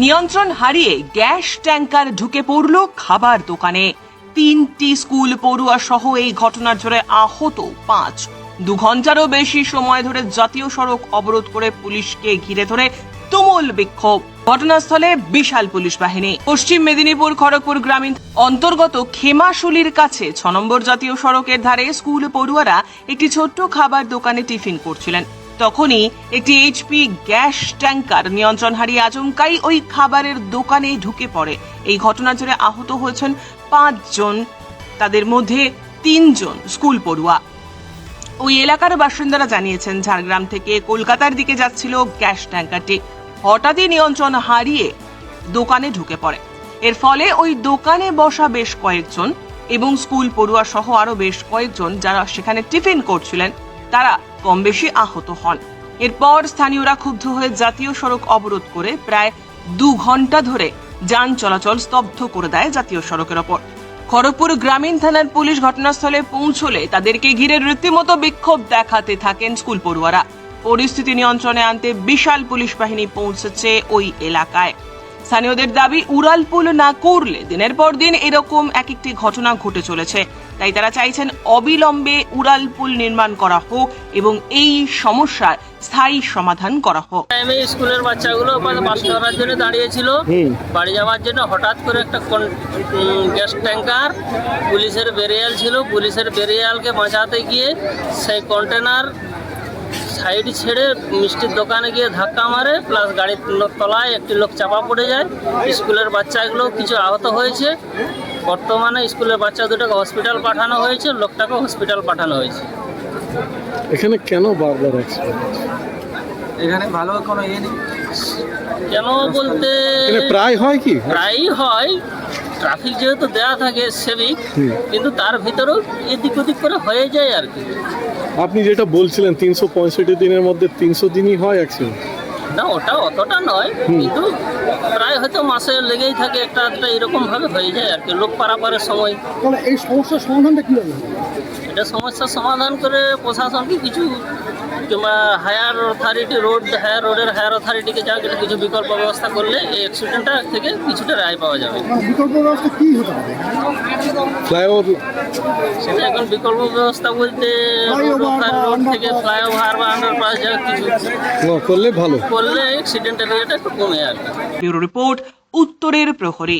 নিয়ন্ত্রণ হারিয়ে gas tanker ঢুকে পড়ল খাবার দোকানে। 3টি স্কুল পড়ুয়া সহ এই ঘটনার জেরে আহত 5। 2 ঘন্টারও বেশি সময় ধরে জাতীয় সড়ক অবরোধ করে পুলিশকে ঘিরে ধরে তুমুল বিক্ষোভ। ঘটনাস্থলে বিশাল পুলিশ বাহিনী। পশ্চিম মেদিনীপুর খড়গপুর গ্রামীণ অন্তর্গত খেমাশুলির কাছে 6 নম্বর জাতীয় সড়কের ধারে স্কুল পড়ুয়ারা একটি ছোট্ট খাবার দোকানে টিফিন করছিলেন। তখনই একটি এইচপি গ্যাস ট্যাঙ্কার নিয়ন্ত্রণ হারিয়ে আচমকাই ওই খাবারের দোকানে ঢুকে পড়ে। এই ঘটনার জেরে আহত হয়েছেন 5 জন, তাদের মধ্যে 3 জন স্কুল পড়ুয়া। ওই এলাকার বাসিন্দারা জানিয়েছেন, ঝাড়গ্রাম থেকে কলকাতার দিকে যাচ্ছিল গ্যাস ট্যাঙ্কারটি। হঠাৎই নিয়ন্ত্রণ হারিয়ে দোকানে ঢুকে পড়ে। এর ফলে ওই দোকানে বসা বেশ কয়েকজন এবং স্কুল পড়ুয়া সহ আরো বেশ কয়েকজন যারা সেখানে টিফিন করছিলেন তারা কম বেশি আহত হন। এরপর স্থানীয়রা ক্ষুব্ধ হয়ে জাতীয় সড়ক অবরোধ করে প্রায় 2 ঘন্টা ধরে যান চলাচল স্তব্ধ করে দেয় জাতীয় সড়কের ওপর। খড়গপুর গ্রামীণ থানার পুলিশ ঘটনাস্থলে পৌঁছলে তাদেরকে ঘিরে রীতিমতো বিক্ষোভ দেখাতে থাকেন স্কুল পড়ুয়ারা। পরিস্থিতি নিয়ন্ত্রণে আনতে বিশাল পুলিশ বাহিনী পৌঁছেছে ওই এলাকায়। স্থানীয়দের দাবি, উড়ালপুল না করলে দিনের পর দিন এরকম একটি ঘটনা ঘটে চলেছে। তাই তারা চাইছেন অবিলম্বে উড়ালপুল নির্মাণ করা হোক এবং এই সমস্যার স্থায়ী সমাধান করা হোক। আমি স্কুলের বাচ্চাগুলো পাস করার জন্য দাঁড়িয়েছিল, বাড়ি যাওয়ার জন্য হঠাৎ করে একটা গ্যাস ট্যাঙ্কার পুলিশের বেরিয়াল ছিল, পুলিশের বেরিয়ালকে বাঁচাতে গিয়ে সেই কন্টেনার সাইড ছেড়ে মিষ্টির দোকানে গিয়ে ধাক্কা মারে, প্লাস গাড়ির তলায় একটি লোক চাপা পড়ে যায়। স্কুলের বাচ্চাগুলো কিছু আহত হয়েছে। বর্তমানে স্কুলের বাচ্চা দুটোকে হসপিটাল পাঠানো হয়েছে, লোকটাকে হসপিটাল পাঠানো হয়েছে। এখানে কেন বারবার এখানে ভালো কোনো ইয়ে নেই। কেন বলতে প্রায় হয় কি? প্রায়ই হয়। ট্রাফিক যেহেতু দেওয়া থাকে সেভিক, কিন্তু তার ভিতরেও এদিক ওদিক করে হয়ে যায় আর কি। আপনি যেটা বলছিলেন 365 দিনের মধ্যে 300 দিনই হয় অ্যাক্সিডেন্ট। না, ওটা অতটা নয়, কিন্তু প্রায় হয়তো মাসে লেগেই থাকে একটা এরকম ভাবে হয়ে যায় আর কি, লোক পারাপারের সময়। এই সমস্যার সমাধানটা কি হবে? এটা সমস্যার সমাধান করে প্রশাসনকে কিছু কিংবা হায়ার অথরিটিকে যা কিছু বিকল্প ব্যবস্থা করলে এই অ্যাক্সিডেন্টটা থেকে কিছুটা রায় পাওয়া যাবে। বিকল্প ব্যবস্থা কি হতে হবে? ফ্লাইওভার। সেটা এখন বিকল্প ব্যবস্থা বলতে রোড থেকে ফ্লাইওভার বা আন্ডারপাস যা কিছু করলে ভালো, করলে অ্যাক্সিডেন্টের রেট একটু কমে আর কি। ব্যুরো রিপোর্ট, উত্তরের প্রহরী।